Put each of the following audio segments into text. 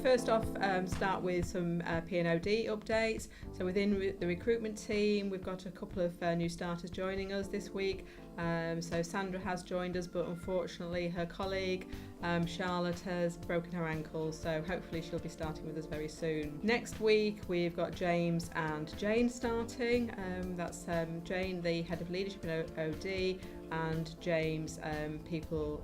First off, start with some P&OD updates. So within the recruitment team, we've got a couple of new starters joining us this week. So Sandra has joined us, but unfortunately her colleague Charlotte has broken her ankle, so hopefully she'll be starting with us very soon. Next week we've got James and Jane starting. That's Jane, the head of leadership in OD, and James, people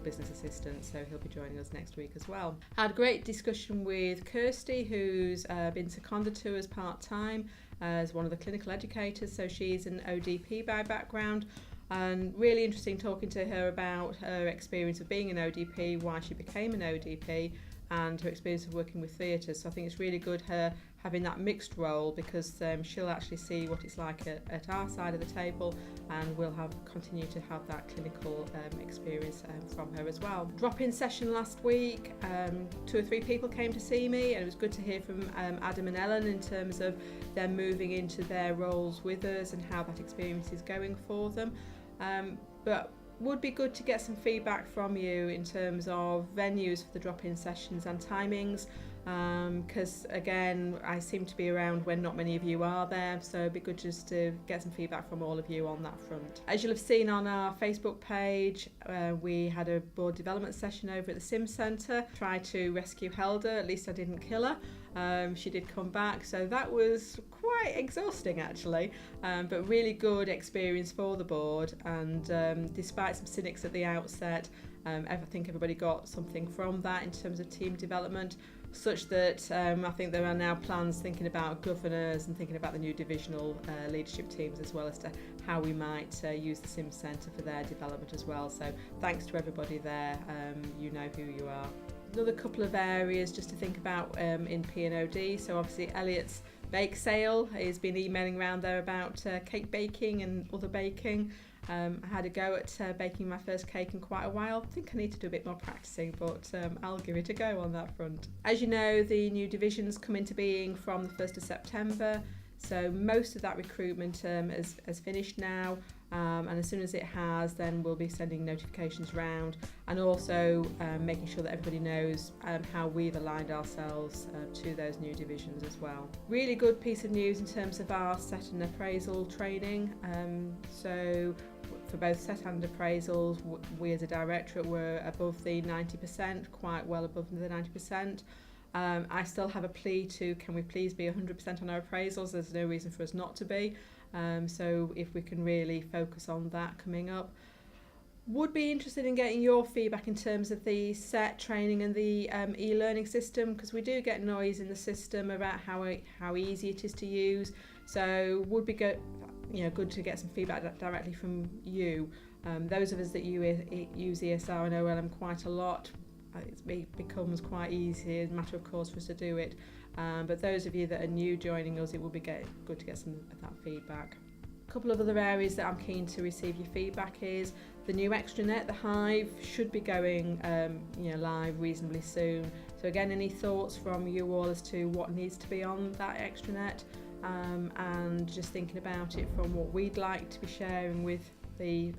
business assistant, so he'll be joining us next week as well. Had a great discussion with Kirsty, who's been seconded to us part-time as one of the clinical educators, so she's an ODP by background, and really interesting talking to her about her experience of being an ODP, why she became an ODP, and her experience of working with theatres. So I think it's really good her having that mixed role, because she'll actually see what it's like at our side of the table, and we'll continue to have that clinical experience from her as well. Drop-in session last week, 2 or 3 people came to see me, and it was good to hear from Adam and Ellen in terms of them moving into their roles with us and how that experience is going for them. But would be good to get some feedback from you in terms of venues for the drop-in sessions and timings, because again, I seem to be around when not many of you are there, so it'd be good just to get some feedback from all of you on that front. As you'll have seen on our Facebook page, we had a board development session over at the Sim Centre. Tried to rescue Helda, at least I didn't kill her. She did come back, so that was quite exhausting actually, but really good experience for the board, and despite some cynics at the outset, I think everybody got something from that in terms of team development, such that I think there are now plans thinking about governors and thinking about the new divisional leadership teams, as well as to how we might use the Sim Centre for their development as well. So thanks to everybody there, you know who you are. Another couple of areas just to think about in P&OD. So obviously Elliot's bake sale has been emailing around there about cake baking and other baking. I had a go at baking my first cake in quite a while. I think I need to do a bit more practicing, but I'll give it a go on that front. As you know, the new divisions come into being from the 1st of September. So most of that recruitment has finished now, and as soon as it has, then we'll be sending notifications round, and also making sure that everybody knows how we've aligned ourselves to those new divisions as well. Really good piece of news in terms of our set and appraisal training. So for both set and appraisals, we as a directorate were above the 90%, quite well above the 90%. I still have a plea to, can we please be 100% on our appraisals? There's no reason for us not to be. So if we can really focus on that coming up. Would be interested in getting your feedback in terms of the set training and the e-learning system, because we do get noise in the system about how easy it is to use. So would be good to get some feedback directly from you. Those of us that use ESR and OLM quite a lot, it becomes quite easy, a matter of course for us to do it, but those of you that are new joining us, it will be good to get some of that feedback. A couple of other areas that I'm keen to receive your feedback is the new extranet, the Hive, should be going live reasonably soon. So again, any thoughts from you all as to what needs to be on that extranet, and just thinking about it from what we'd like to be sharing with the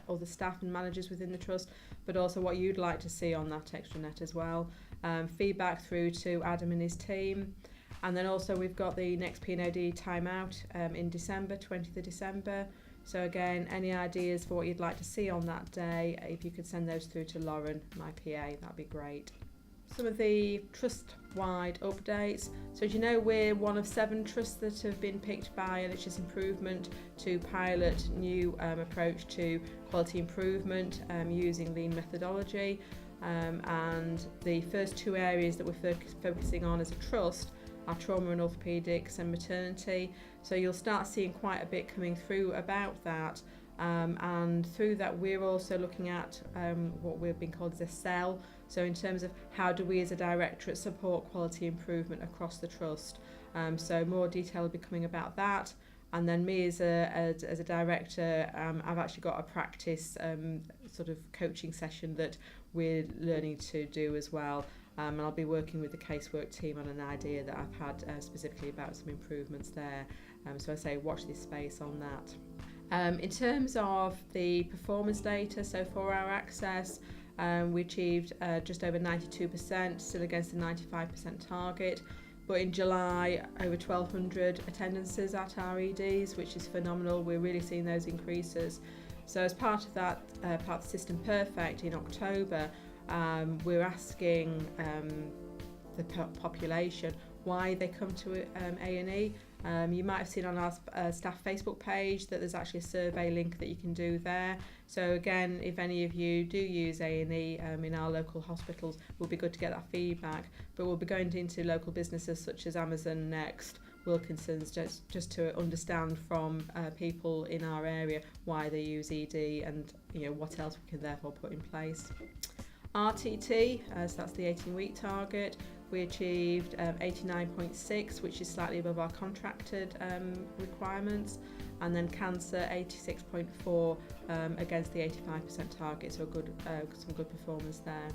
other staff and managers within the trust, but also what you'd like to see on that extranet as well. Feedback through to Adam and his team. And then also we've got the next P&OD timeout in December, 20th of December. So again, any ideas for what you'd like to see on that day, if you could send those through to Lauren, my PA, that'd be great. Some of the trust-wide updates. So as you know, we're one of 7 trusts that have been picked by NHS Improvement to pilot new approach to quality improvement using lean methodology. And the first 2 areas that we're focusing on as a trust are trauma and orthopaedics and maternity. So you'll start seeing quite a bit coming through about that. And through that, we're also looking at what we've been called as a cell. So in terms of how do we as a directorate support quality improvement across the trust. So more detail will be coming about that. And then me as a director, I've actually got a practice sort of coaching session that we're learning to do as well. And I'll be working with the casework team on an idea that I've had specifically about some improvements there. So I say watch this space on that. In terms of the performance data, so for our access, We achieved just over 92%, still against the 95% target. But in July, over 1,200 attendances at our EDs, which is phenomenal. We're really seeing those increases. So as part of that, part of the System Perfect in October, we're asking the population why they come to A&E. You might have seen on our staff Facebook page that there's actually a survey link that you can do there. So again, if any of you do use A&E in our local hospitals, it will be good to get that feedback. But we'll be going into local businesses such as Amazon Next, Wilkinson's, just to understand from people in our area why they use ED and what else we can therefore put in place. RTT, so that's the 18-week target. We achieved 89.6, which is slightly above our contracted requirements, and then cancer 86.4 against the 85% target, so some good performance there.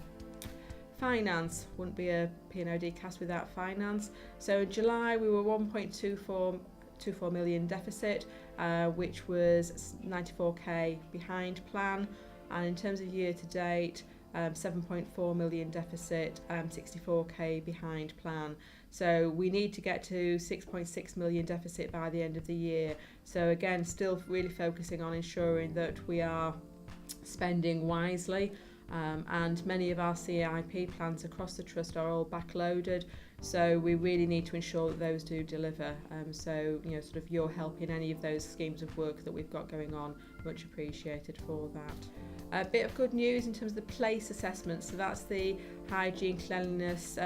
Finance, wouldn't be a P&OD cast without finance. So in July we were 1.24 million deficit, which was 94k behind plan, and in terms of year to date, 7.4 million deficit, 64k behind plan. So we need to get to 6.6 million deficit by the end of the year. So again, still really focusing on ensuring that we are spending wisely, and many of our CIP plans across the trust are all backloaded. So we really need to ensure that those do deliver. So sort of your help in any of those schemes of work that we've got going on, much appreciated for that. A bit of good news in terms of the place assessment. So that's the hygiene, cleanliness,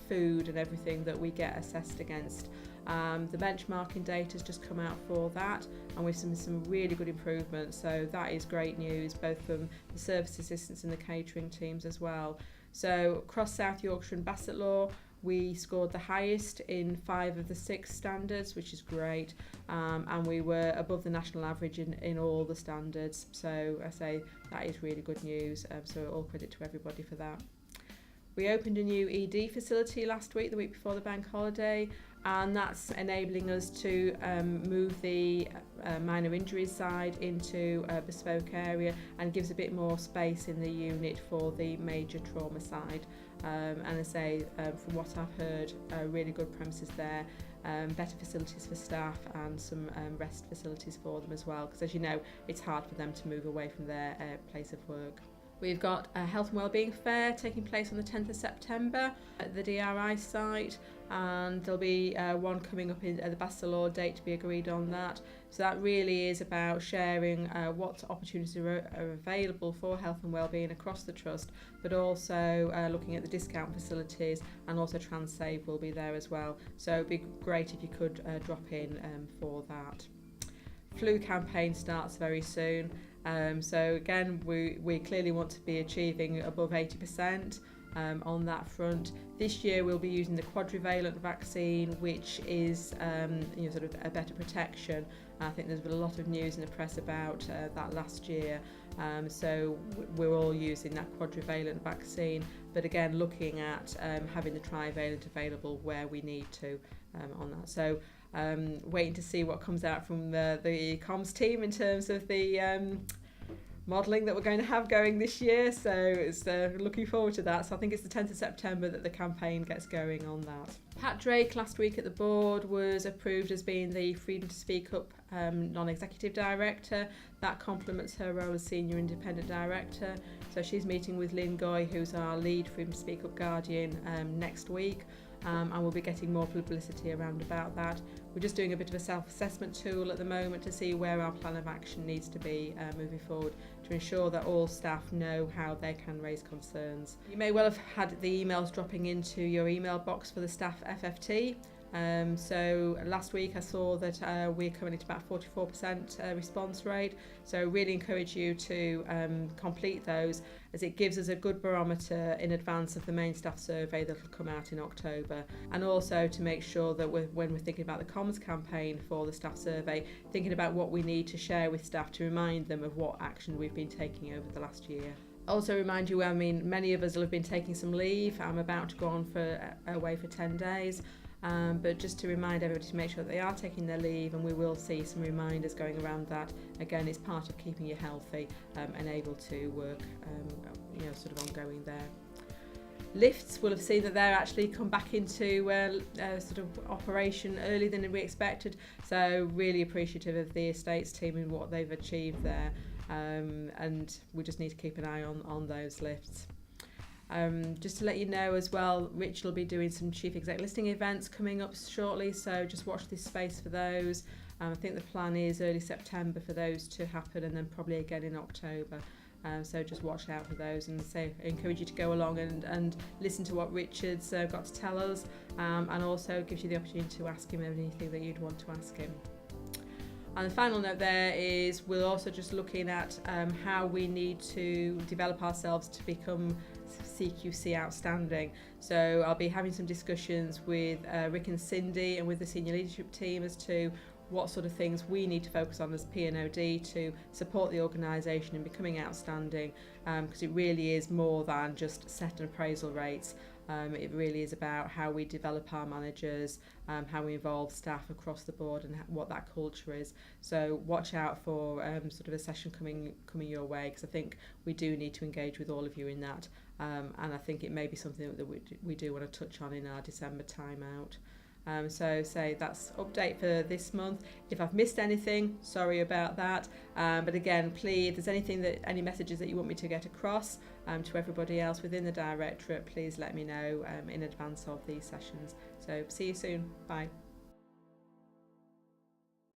food and everything that we get assessed against. The benchmarking data has just come out for that, and we've seen some really good improvements. So that is great news, both from the service assistants and the catering teams as well. So across South Yorkshire and Bassetlaw, we scored the highest in 5 of the 6 standards, which is great, and we were above the national average in all the standards. So I say that is really good news, so all credit to everybody for that. We opened a new ED facility last week, the week before the bank holiday, and that's enabling us to move the minor injuries side into a bespoke area and gives a bit more space in the unit for the major trauma side. And I say, from what I've heard, really good premises there, better facilities for staff and some rest facilities for them as well, because as you know, it's hard for them to move away from their place of work. We've got a health and wellbeing fair taking place on the 10th of September at the DRI site, and there'll be one coming up at the Bassetlaw date to be agreed on that. So that really is about sharing what opportunities are available for health and wellbeing across the trust, but also looking at the discount facilities, and also TransSave will be there as well. So it'd be great if you could drop in for that. Flu campaign starts very soon. So again, we clearly want to be achieving above 80% on that front. This year we'll be using the quadrivalent vaccine, which is sort of a better protection. I think there's been a lot of news in the press about that last year. So we're all using that quadrivalent vaccine, but again looking at having the trivalent available where we need to on that. So waiting to see what comes out from the comms team in terms of the modelling that we're going to have going this year. So it's looking forward to that. So I think it's the 10th of September that the campaign gets going on that. Pat Drake last week at the board was approved as being the Freedom to Speak Up non-executive director. That complements her role as senior independent director. So she's meeting with Lynn Goy, who's our lead Freedom to Speak Up guardian, next week. And we'll be getting more publicity around about that. We're just doing a bit of a self-assessment tool at the moment to see where our plan of action needs to be moving forward, to ensure that all staff know how they can raise concerns. You may well have had the emails dropping into your email box for the staff FFT. So last week I saw that we're currently at about 44% response rate, so really encourage you to complete those, as it gives us a good barometer in advance of the main staff survey that will come out in October, and also to make sure that when we're thinking about the comms campaign for the staff survey, thinking about what we need to share with staff to remind them of what action we've been taking over the last year. Also remind you, many of us will have been taking some leave. I'm about to go on away for 10 days. But just to remind everybody to make sure that they are taking their leave, and we will see some reminders going around that. Again, it's part of keeping you healthy and able to work sort of ongoing there. Lifts, will have seen that they're actually come back into sort of operation earlier than we expected, so really appreciative of the estates team and what they've achieved there, and we just need to keep an eye on those lifts. Just to let you know as well, Rich will be doing some chief exec listing events coming up shortly, so just watch this space for those. I think the plan is early September for those to happen, and then probably again in October. So just watch out for those, and I encourage you to go along and listen to what Richard's got to tell us, and also gives you the opportunity to ask him anything that you'd want to ask him. And the final note there is we're also just looking at how we need to develop ourselves to become CQC outstanding. So I'll be having some discussions with Rick and Cindy and with the senior leadership team as to what sort of things we need to focus on as P&OD to support the organisation in becoming outstanding, because it really is more than just set and appraisal rates. It really is about how we develop our managers, how we involve staff across the board, and what that culture is. So watch out for sort of a session coming your way, because I think we do need to engage with all of you in that, and I think it may be something that we do want to touch on in our December timeout. So that's update for this month. If I've missed anything, sorry about that. But again, please, if there's any messages that you want me to get across to everybody else within the directorate, please let me know in advance of these sessions. So see you soon. Bye.